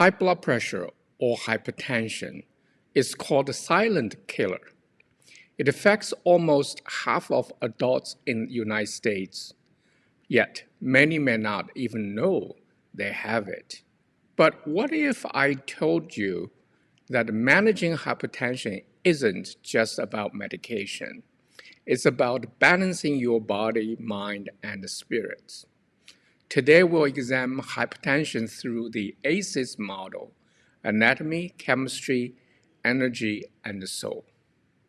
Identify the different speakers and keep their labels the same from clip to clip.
Speaker 1: High blood pressure or hypertension is called a silent killer. It affects almost half of adults in the United States, yet many may not even know they have it. But what if I told you that managing hypertension isn't just about medication? It's about balancing your body, mind, and spirit. Today we'll examine hypertension through the ACEs model: anatomy, chemistry, energy, and soul.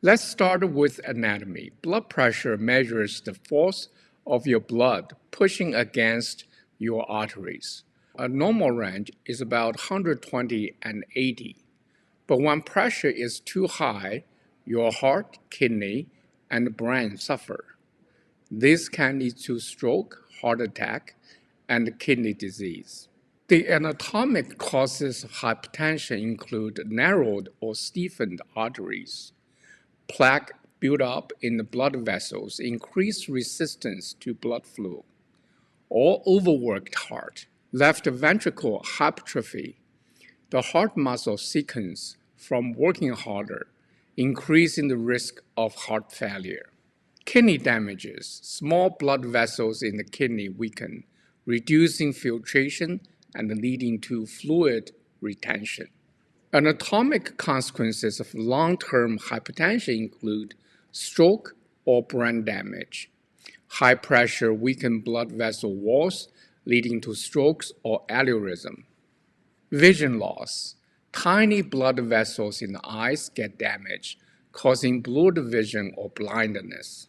Speaker 1: Let's start with anatomy. Blood pressure measures the force of your blood pushing against your arteries. A normal range is about 120 and 80. But when pressure is too high, your heart, kidney, and brain suffer. This can lead to stroke, heart attack, and kidney disease. The anatomic causes of hypertension include narrowed or stiffened arteries, plaque buildup in the blood vessels, increased resistance to blood flow, or overworked heart, left ventricle hypertrophy. The heart muscle sickens from working harder, increasing the risk of heart failure. Kidney damages. Small blood vessels in the kidney weaken, reducing filtration and leading to fluid retention. Anatomic consequences of long-term hypertension include stroke or brain damage. High pressure weakens blood vessel walls, leading to strokes or aneurysm. Vision loss. Tiny blood vessels in the eyes get damaged, causing blurred vision or blindness.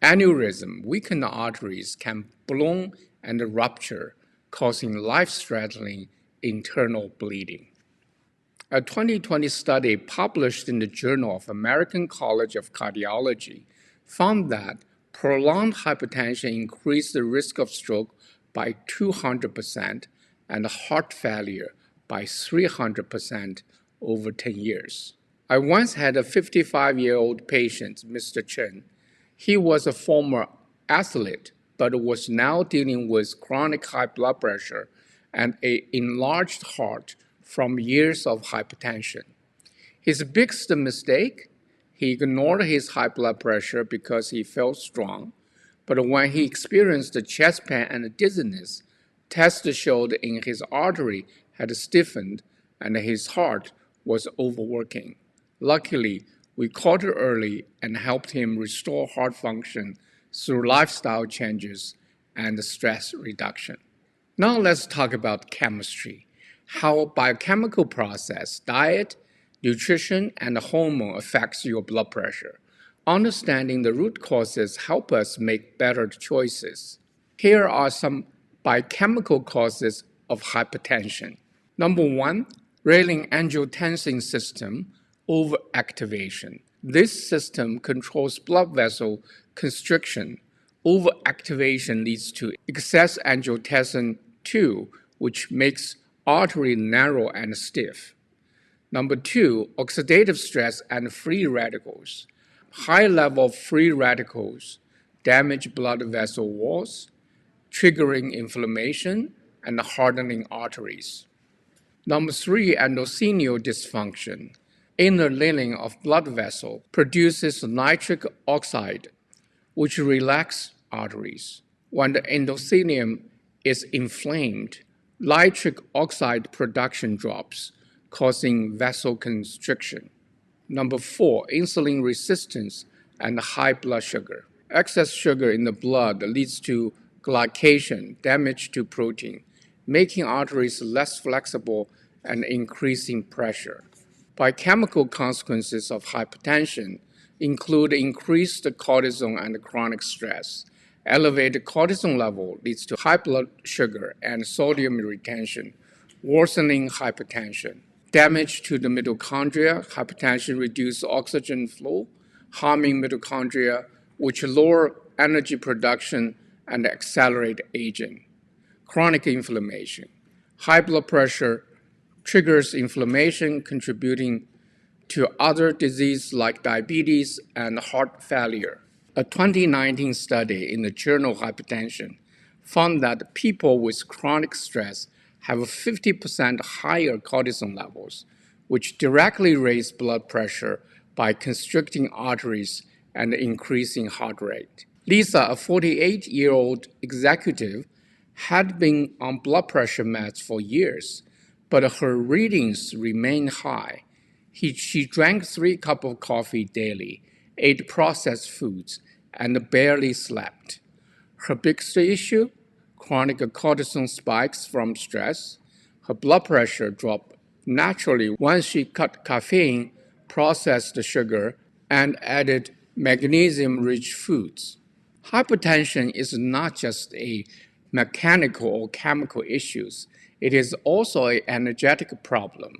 Speaker 1: Aneurysm. Weakened arteries can blow and rupture, causing life-threatening internal bleeding. A 2020 study published in the Journal of American College of Cardiology found that prolonged hypertension increased the risk of stroke by 200% and heart failure by 300% over 10 years. I once had a 55-year-old patient, Mr. Chen. He was a former athlete, but was now dealing with chronic high blood pressure and an enlarged heart from years of hypertension. His biggest mistake? He ignored his high blood pressure because he felt strong, but when he experienced chest pain and dizziness, tests showed in his artery had stiffened and his heart was overworking. Luckily, we caught it early and helped him restore heart function through lifestyle changes and stress reduction. Now let's talk about chemistry, how biochemical process, diet, nutrition, and hormone affects your blood pressure. Understanding the root causes help us make better choices. Here are some biochemical causes of hypertension. Number 1, renin-angiotensin system overactivation. This system controls blood vessel constriction. Overactivation leads to excess angiotensin II, which makes artery narrow and stiff. Number 2, oxidative stress and free radicals. High level of free radicals damage blood vessel walls, triggering inflammation and hardening arteries. Number 3, endothelial dysfunction. Inner lining of blood vessel produces nitric oxide, which relaxes arteries. When the endothelium is inflamed, nitric oxide production drops, causing vasoconstriction. Number 4, insulin resistance and high blood sugar. Excess sugar in the blood leads to glycation, damage to protein, making arteries less flexible and increasing pressure. Biochemical consequences of hypertension include increased cortisol and chronic stress. Elevated cortisol level leads to high blood sugar and sodium retention, worsening hypertension. Damage to the mitochondria. Hypertension reduces oxygen flow, harming mitochondria, which lower energy production and accelerate aging. Chronic inflammation. High blood pressure triggers inflammation, contributing to other diseases like diabetes and heart failure. A 2019 study in the Journal of Hypertension found that people with chronic stress have 50% higher cortisol levels, which directly raise blood pressure by constricting arteries and increasing heart rate. Lisa, a 48-year-old executive, had been on blood pressure meds for years, but her readings remained high. She drank 3 cups of coffee daily, ate processed foods, and barely slept. Her biggest issue? Chronic cortisol spikes from stress. Her blood pressure dropped naturally once she cut caffeine, processed sugar, and added magnesium-rich foods. Hypertension is not just a mechanical or chemical issue. It is also an energetic problem.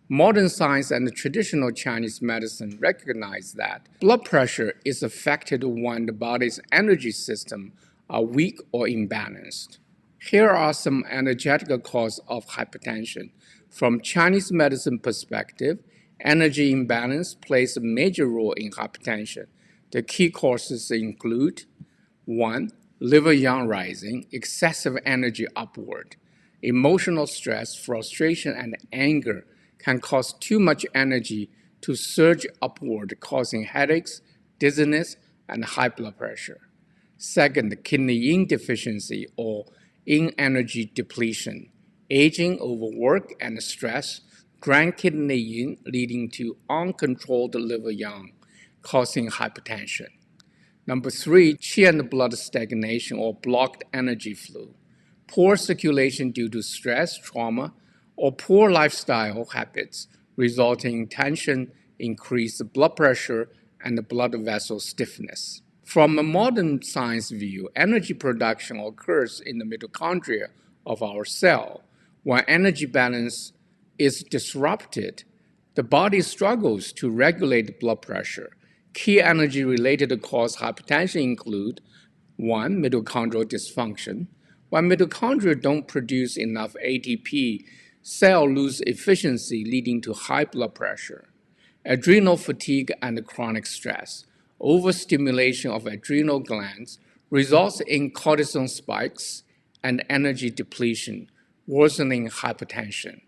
Speaker 1: Modern science and traditional Chinese medicine recognize that blood pressure is affected when the body's energy system are weak or imbalanced. Here are some energetic causes of hypertension. From Chinese medicine perspective, energy imbalance plays a major role in hypertension. The key causes include 1. Liver yang rising, excessive energy upward. Emotional stress, frustration, and anger can cause too much energy to surge upward, causing headaches, dizziness, and high blood pressure. Second, kidney yin deficiency or yin energy depletion. Aging, overwork, and stress drain kidney yin, leading to uncontrolled liver yang, causing hypertension. Number 3, qi and blood stagnation or blocked energy flow. Poor circulation due to stress, trauma, or poor lifestyle habits, resulting in tension, increased blood pressure, and blood vessel stiffness. From a modern science view, energy production occurs in the mitochondria of our cell. When energy balance is disrupted, the body struggles to regulate blood pressure. Key energy-related causes of hypertension include 1. Mitochondrial dysfunction. When mitochondria don't produce enough ATP, cells lose efficiency, leading to high blood pressure. Adrenal fatigue and chronic stress. Overstimulation of adrenal glands results in cortisol spikes and energy depletion, worsening hypertension.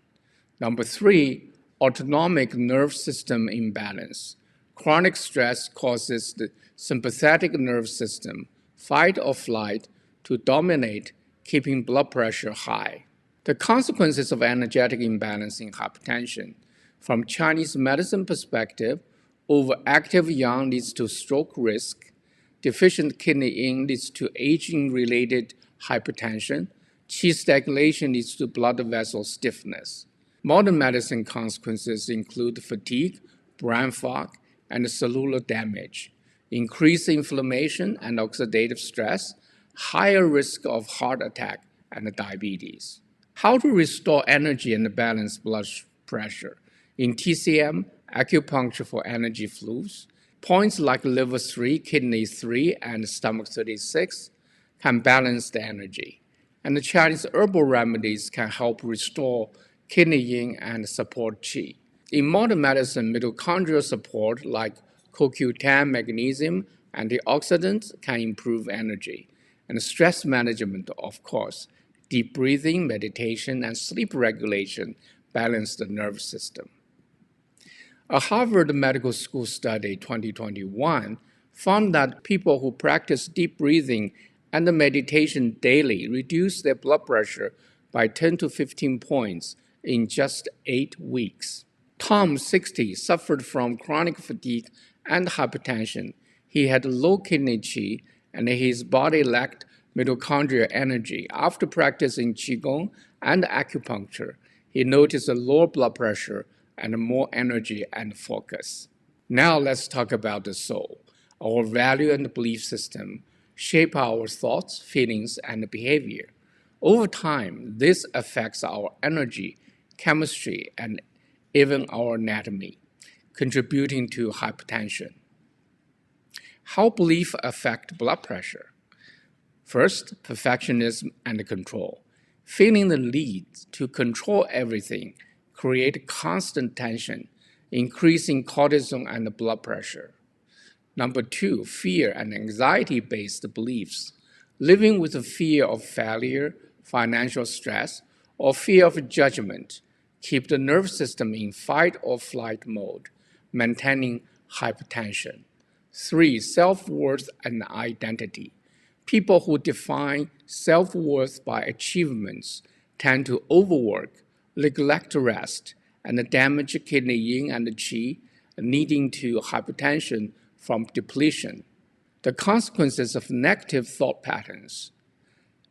Speaker 1: Number 3, autonomic nerve system imbalance. Chronic stress causes the sympathetic nerve system, fight or flight, to dominate, keeping blood pressure high. The consequences of energetic imbalance in hypertension. From Chinese medicine perspective, overactive yang leads to stroke risk, deficient kidney yin leads to aging-related hypertension, qi stagnation leads to blood vessel stiffness. Modern medicine consequences include fatigue, brain fog, and cellular damage, increased inflammation and oxidative stress, higher risk of heart attack and diabetes. How to restore energy and balance blood pressure? In TCM, acupuncture for energy flows, points like liver 3, kidney 3, and stomach 36 can balance the energy. And the Chinese herbal remedies can help restore kidney yin and support qi. In modern medicine, mitochondrial support like CoQ10, magnesium, antioxidants can improve energy. And stress management, of course, deep breathing, meditation, and sleep regulation balance the nervous system. A Harvard Medical School study 2021 found that people who practice deep breathing and meditation daily reduce their blood pressure by 10 to 15 points in just 8 weeks. Tom, 60, suffered from chronic fatigue and hypertension. He had low kidney qi, and his body lacked mitochondrial energy. After practicing qigong and acupuncture, he noticed a lower blood pressure and more energy and focus. Now let's talk about the soul. Our value and belief system shape our thoughts, feelings, and behavior. Over time, this affects our energy, chemistry, and even our anatomy, contributing to hypertension. How beliefs affect blood pressure? First, perfectionism and control. Feeling the need to control everything create constant tension, increasing cortisol and blood pressure. Number 2, fear and anxiety-based beliefs. Living with a fear of failure, financial stress, or fear of judgment keep the nervous system in fight or flight mode, maintaining hypertension. 3. Self-worth and identity. People who define self-worth by achievements tend to overwork, neglect rest, and damage kidney yin and qi, leading to hypertension from depletion. The consequences of negative thought patterns.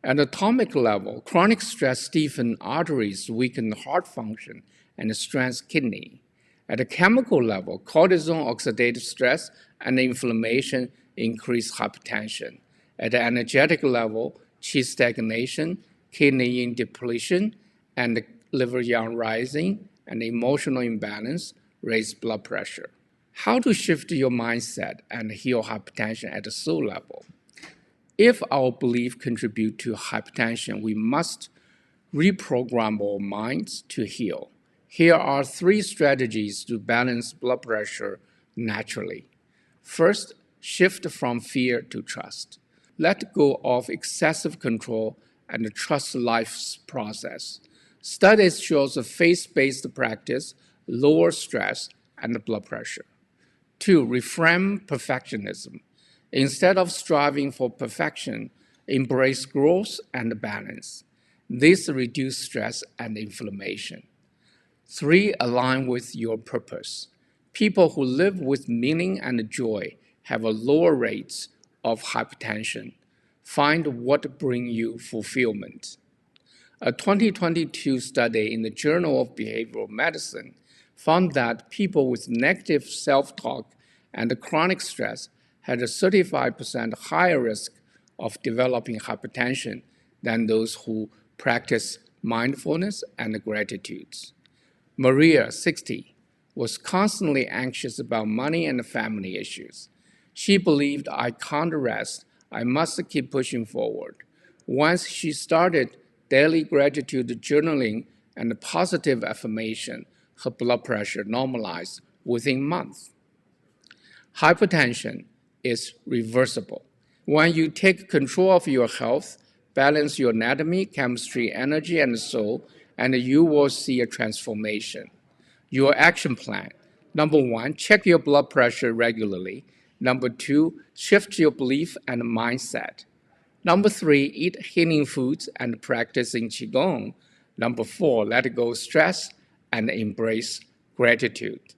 Speaker 1: At an atomic level, chronic stress stiffens arteries, weakens heart function, and strengthens kidney. At a chemical level, cortisol, oxidative stress, and inflammation increase hypertension. At the energetic level, qi stagnation, kidney yin depletion, and liver yang rising, and emotional imbalance raise blood pressure. How to shift your mindset and heal hypertension at the soul level? If our beliefs contribute to hypertension, we must reprogram our minds to heal. Here are 3 strategies to balance blood pressure naturally. First, shift from fear to trust. Let go of excessive control and trust life's process. Studies show that faith-based practice lowers stress and blood pressure. 2. Reframe perfectionism. Instead of striving for perfection, embrace growth and balance. This reduces stress and inflammation. 3. Align with your purpose. People who live with meaning and joy have a lower rate of hypertension. Find what brings you fulfillment. A 2022 study in the Journal of Behavioral Medicine found that people with negative self-talk and chronic stress had a 35% higher risk of developing hypertension than those who practice mindfulness and gratitude. Maria, 60, was constantly anxious about money and family issues. She believed, I can't rest, I must keep pushing forward. Once she started daily gratitude journaling and positive affirmation, her blood pressure normalized within months. Hypertension is reversible. When you take control of your health, balance your anatomy, chemistry, energy, and soul, and you will see a transformation. Your action plan. Number 1, check your blood pressure regularly. Number 2, shift your belief and mindset. Number 3, eat healing foods and practicing Qigong. Number 4, let go stress and embrace gratitude.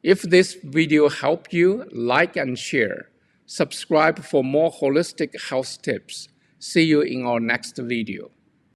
Speaker 1: If this video helped you, like and share. Subscribe for more holistic health tips. See you in our next video.